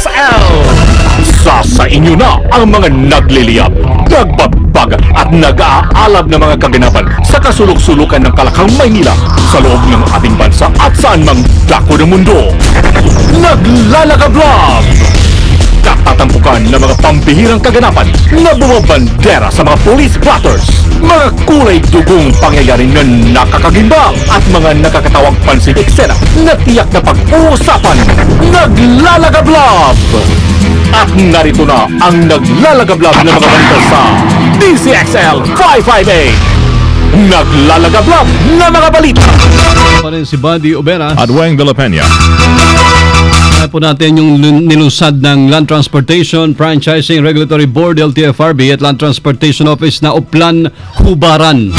XL. Sa inyo na ang mga nagliliyab, nagbabag at nag-aalab na mga kaganapan sa kasulok-sulukan ng Kalakang Maynila sa loob ng ating bansa at saan mang dako ng mundo. Naglalagablog! Katatampukan ng mga pambihirang kaganapan na bumabandera sa mga police blotters, mga kulay dugong pangyayari na nakakagimbang at mga nakakatawang pansing eksena na tiyak na pag-uusapan. Naglalagablog! At narito na ang naglalagablog ng mga balita sa DCXL 558. Naglalagablog na mga balita. Pa rin si Buddy Obera at Weng de la Peña. Po natin yung nilusad ng Land Transportation Franchising Regulatory Board LTFRB at Land Transportation Office na Uplan Hubaran.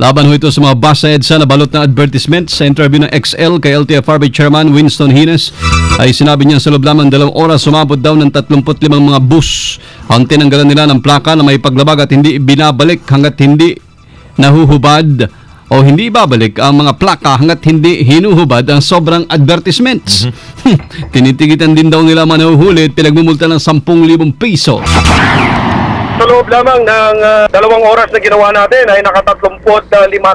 Laban ho ito sa mga bus sa EDSA na balot ng advertisement. Sa interview ng XL kay LTFRB Chairman Winston Hines ay sinabi niya sa loob lamang 2 oras sumabot daw ng 35 mga bus ang tinanggalan nila ng plaka na may paglabag at hindi binabalik hanggat hindi nahuhubad o hindi ibabalik ang mga plaka hanggat hindi hinuhubad ang sobrang advertisements. Tinitigitan din daw nila manuhuli at pinagmumulta ng 10,000 piso. Sa loob lamang ng 2 oras na ginawa natin ay naka-35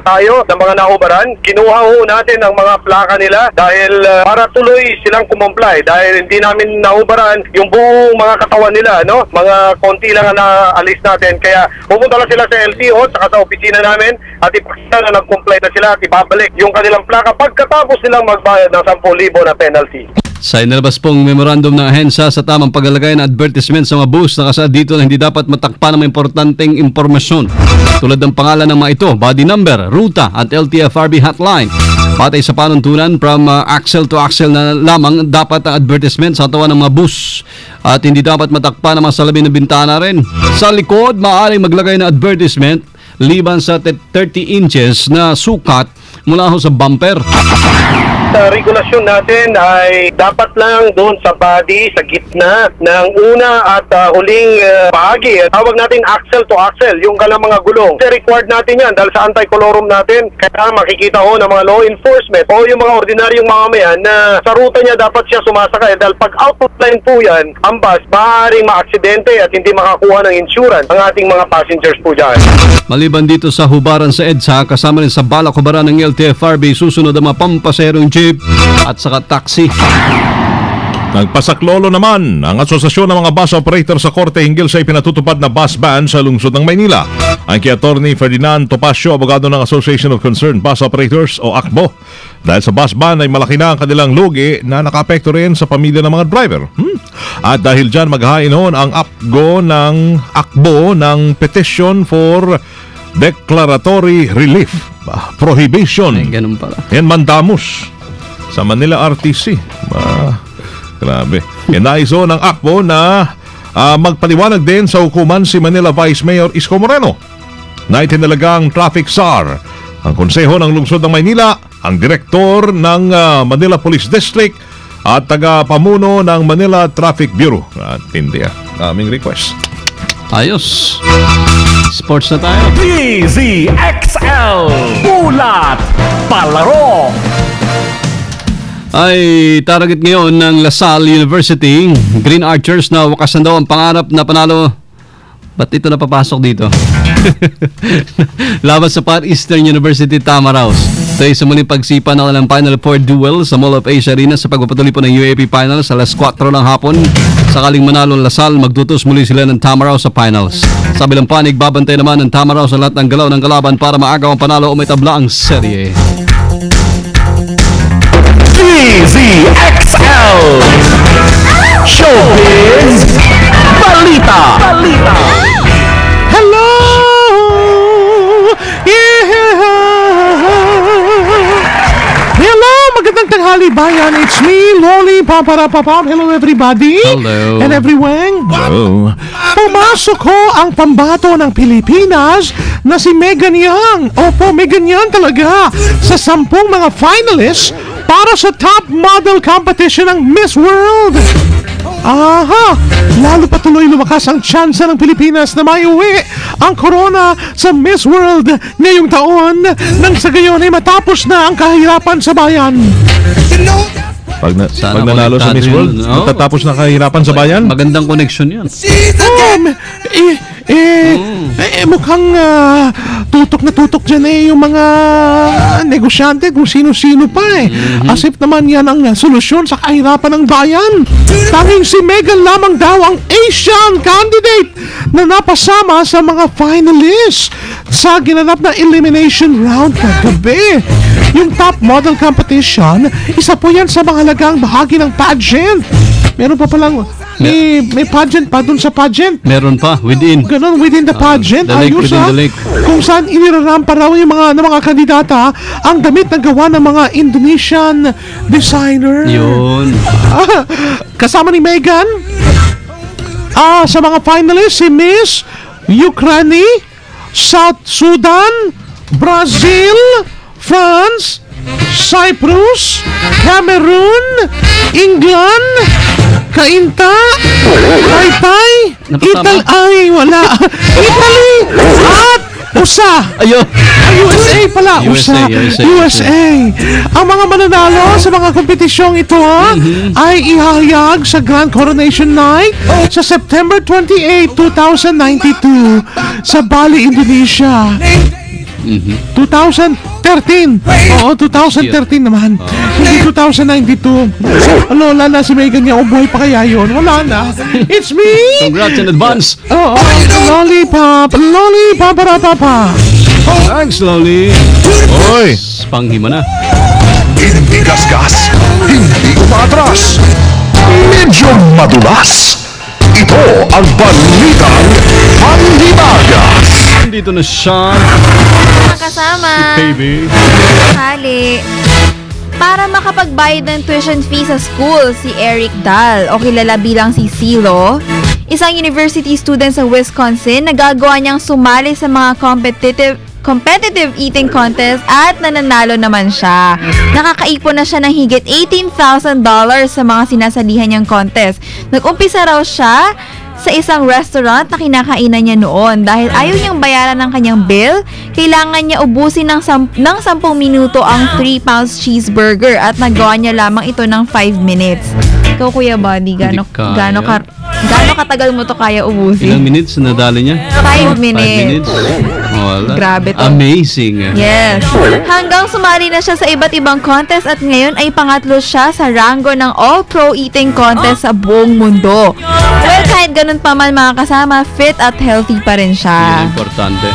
tayo ng mga nahubaran. Kinuha ho natin ang mga plaka nila dahil para tuloy silang kumomply dahil hindi namin nahubaran yung buong mga katawan nila, no? Mga konti lang na alis natin. Kaya pumunta lang sila sa LTO at sa opisina namin at ipakita na nag-comply na sila at ibabalik yung kanilang plaka pagkatapos silang magbayad ng 10,000 na penalty. Sa inilabas pong memorandum ng ahensya sa tamang paglalagay ng advertisement sa mga bus, nakasaad dito na hindi dapat matakpan ng importanteng impormasyon tulad ng pangalan ng mga ito, body number, ruta at LTFRB hotline. Patay sa panuntunan from axle to axle na lamang dapat ang advertisement sa katawan ng mga bus at hindi dapat matakpan ng mga salamin na bintana rin. Sa likod, maaaring maglagay ng advertisement liban sa 30 inches na sukat mula ho sa bumper. Sa regulasyon natin ay dapat lang doon sa body, sa gitna ng una at huling bahagi. Tawag natin axle to axle, yung kalang mga gulong. Kasi required natin yan dahil sa anti-colorum natin. Kaya makikita ho ng mga law enforcement o yung mga ordinaryong mamamayan na sa ruta niya dapat siya sumasakay. Dahil pag out of line po yan, ang bus maaaring ma-aksidente at hindi makakuha ng insurance ang ating mga passengers po dyan. Maliban dito sa hubaran sa EDSA, kasama rin sa balak hubaran ng LTFRB, susunod ang mga pampaserong jeep at saka taxi. Nagpasaklolo naman ang Asosasyon ng mga Bus Operator sa Korte hinggil sa ipinatutupad na bus ban sa lungsod ng Maynila. Ang kay Attorney Ferdinand Topacio, abogado ng Association of Concerned Bus Operators o ACBO. Dahil sa bus ban ay malaki na ang kanilang lugi na nakaapekto rin sa pamilya ng mga driver. At dahil dyan maghain noon ang ACBO ng petition for declaratory relief, prohibition. Ay, ganun pala. Yan mandamus sa Manila RTC. Grabe. Naiso ng ACBO na magpaliwanag din sa hukuman si Manila Vice Mayor Isko Moreno na itinalagang traffic czar ang konseho ng lungsod ng Maynila, ang direktor ng Manila Police District at taga-pamuno ng Manila Traffic Bureau. At hindi aming request. Ayos. Sports na tayo. DZXL Ulat Palaro. Ay target ngayon ng LaSalle University Green Archers na wakasan daw ang pangarap na panalo. Ba't ito napapasok dito? Laban sa Far Eastern University Tamaraos. Ito ay sa muling pagsipa ng kanilang Final Four duel sa Mall of Asia Arena sa pagpapatuloy po ng UAAP Finals sa alas 4 ng hapon. Sakaling manalo ang LaSalle, magtutos muli sila ng Tamaraos sa Finals. Sa bilang panig, babantay naman ng Tamaraos sa lahat ng galaw ng kalaban para maagaw ang panalo o may tabla ang serye. DZXL Showbiz Balita. Hello! Yeah! Hello! Magandang tanghali bayan. It's me, Loli Paparapapap. Hello everybody. Hello. And everyone. Hello. Pumasok ko ang pambato ng Pilipinas na si Megan Young. Opo, Megan Young talaga. Sa 10 mga finalists para sa top model competition ng Miss World. Aha! Lalo patuloy lumakas ang tsansa ng Pilipinas na maiuwi ang corona sa Miss World ngayong taon nang sa gayon ay matapos na ang kahirapan sa bayan. Sana pag nanalo sa Miss konektado World, yun, no? matatapos na kahirapan sa bayan. Magandang connection yan. Mukhang tutok na tutok dyan yung mga negosyante kung sino-sino pa As if naman yan ang solusyon sa kahirapan ng bayan. Tanging si Megan lamang daw ang Asian candidate na napasama sa mga finalists sa ginanap na elimination round kagabi. Yung top model competition, isa po yan sa mahalagang bahagi ng pageant. Meron pa palang may pageant pa dun sa pageant. Meron pa, within. Ganon, within the pageant. the lake, Ayos within the lake. Kung saan inirampa raw yung mga kandidata ang damit na gawa ng mga Indonesian designer. Yun. Kasama ni Megan sa mga finalists si Miss Ukraine, South Sudan, Brazil, France, Cyprus, Cameroon, England, Kainta, Taytay, Napasama? wala. Italy, at USA. Ayun. USA pala. USA. Ang mga mananalo sa mga kompetisyong ito ay ihahayag sa Grand Coronation Night sa September 28, 2092 sa Bali, Indonesia. 2013. Oo, 2013 naman. Hindi 2092. Ano, wala na si Megan niya. O buhay pa kaya yun? Wala na. It's me! Congrats in advance. Oo, lollipop, parapapa. Thanks, Loli. Oy! Panghima na. Hindi gasgas, hindi umatras, medyo madulas. Ito ang Balitang Panghimagas. Dito na siya. Kasama. Baby. Hali. Para makapagbayad ng tuition fee sa school, si Eric Dahl, o kilala bilang si Silo, isang university student sa Wisconsin, nagagawa niyang sumali sa mga competitive eating contest at nananalo naman siya. Nakakaipon na siya ng higit $18,000 sa mga sinasalihan niyang contest. Nag-umpisa raw siya sa isang restaurant na kinakainan niya noon. Dahil ayaw niyang bayaran ng kanyang bill, kailangan niya ubusin ng 10 minuto ang 3-pound cheeseburger at nagawa niya lamang ito ng 5 minutes. Ikaw, Kuya Buddy, gaano katagal mo to kaya ubusin? Ilang minutes na nadali niya? 5 5 minutes. minutes. Wala. Grabe to. Amazing. Yes. Hanggang sumali na siya sa iba't ibang contest at ngayon ay pangatlo siya sa rango ng All-Pro Eating Contest sa buong mundo. Well, kahit ganun pa man mga kasama, fit at healthy pa rin Yan siya. ang importante.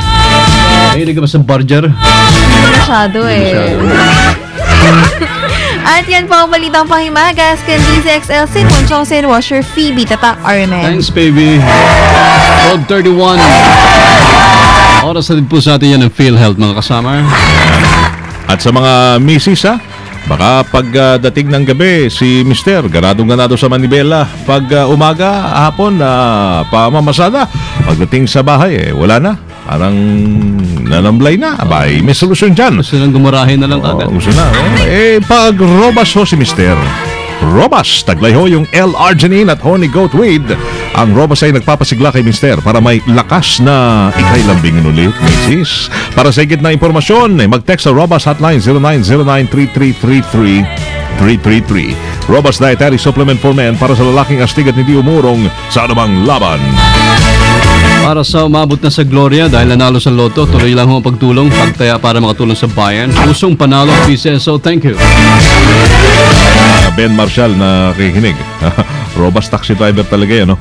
Ay, hindi ka ba sa barger? Hindi masyado At yan po ang Balitang Panghimagas. Candice XL Sin, Monchong Sin, Washer, Phoebe, Tatak, Armen. Thanks, baby. 12:31. Oras na din po sa atin yan ng PhilHealth, mga kasama. At sa mga misis, baka pagdating ng gabi, si Mister, ganado sa Manibela. Pag umaga, hapon, pamamasada. Pagdating sa bahay, wala na. Parang nanamblay na. Abay, may solusyon dyan. Gusto nang gumurahin na lang agad. Gusto na. Pag robas ho si Mister. Robas, taglay ho yung L-Arginine at Honey Goat Weed. Ang Robas ay nagpapasigla kay Mister para may lakas na ikailambingin ulit, misis. Para sa higit na impormasyon, mag-text sa Robas Hotline 0909-3333-333. Robas Dietary Supplement for Men para sa lalaking astig at hindi umurong sa anumang laban. Para sa umabot na sa Gloria dahil nanalo sa loto, tuloy lang ho ang pagtulong, pagtaya para makatulong sa bayan. Pusong panalo ang PCSO. Thank you. Ben Marshall na kikinig. Robas taxi driver talaga yan, no?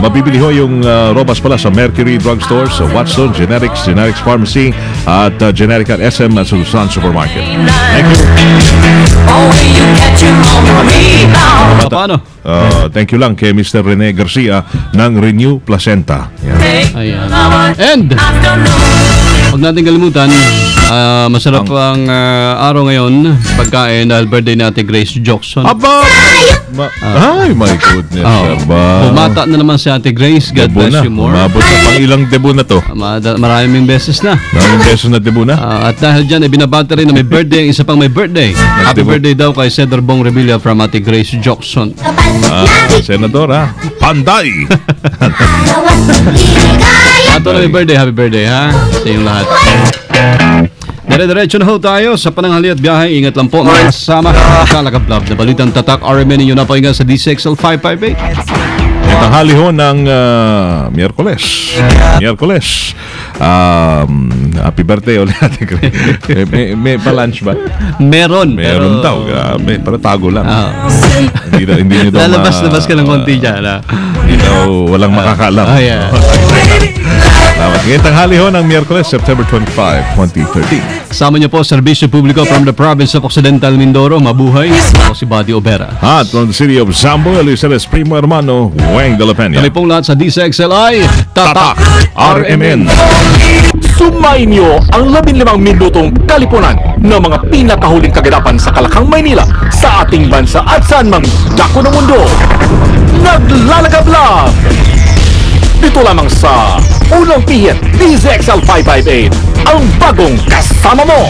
Mabibili ho yung Robas pala sa Mercury Drugstores, Watson, Generics Pharmacy, at Generic at SM at Susan Supermarket. Thank you. Paano? Thank you lang kay Mr. Rene Garcia ng Renew Placenta. Yan. Ayan. And, huwag natin kalimutan, masarap ang araw ngayon, pagkain dahil birthday ni Ate Grace Jackson. Aba! Ay, my goodness. Aba. Bumata na naman si Ate Grace. God Debut bless na. you more. Umabot na pang ilang debut na to. Maraming beses na. Maraming beses na debut na. At dahil dyan, binabata rin na may birthday, ang isa pang may birthday. Happy Debut. birthday daw kay Cedar Bong Revilla from Ate Grace Jackson. Senador, Panday! Ato na may birthday, happy birthday ha sa inyong lahat. Dire-diretso na ho tayo sa pananghali at biyahe. Ingat lang po mga kasama. Kalakablab na balitang tatak RMN ninyo na pahinga sa DCXL 558. Tanghali ho ng Miyerkules. Happy birthday ulit natin. May pa-lunch ba? Meron. Meron daw. Grabe. Para tago lang. Hindi nyo daw Lalabas-labas ka ng konti dyan. Hindi daw walang makakalam. Yeah. Salamat. Ngayon tanghali ho ng Miyerkules, September 25, 2013. Kasama niyo po, Serbisyo Publiko from the province of Occidental Mindoro. Mabuhay. Ako si Buddy Obera. At from the city of Zambo, Elisares Primo Hermano, Weng de la Peña. Kami pong lahat sa DCXLI. Tatak RMN. Sumainyo ang 15 minutong kalipunan ng mga pinakahuling kaganapan sa Kalakang Maynila, sa ating bansa at saan mang dako ng mundo. Naglalagablab! Dito lamang sa Unang Pihit, DZXL 558, ang bagong kasama mo.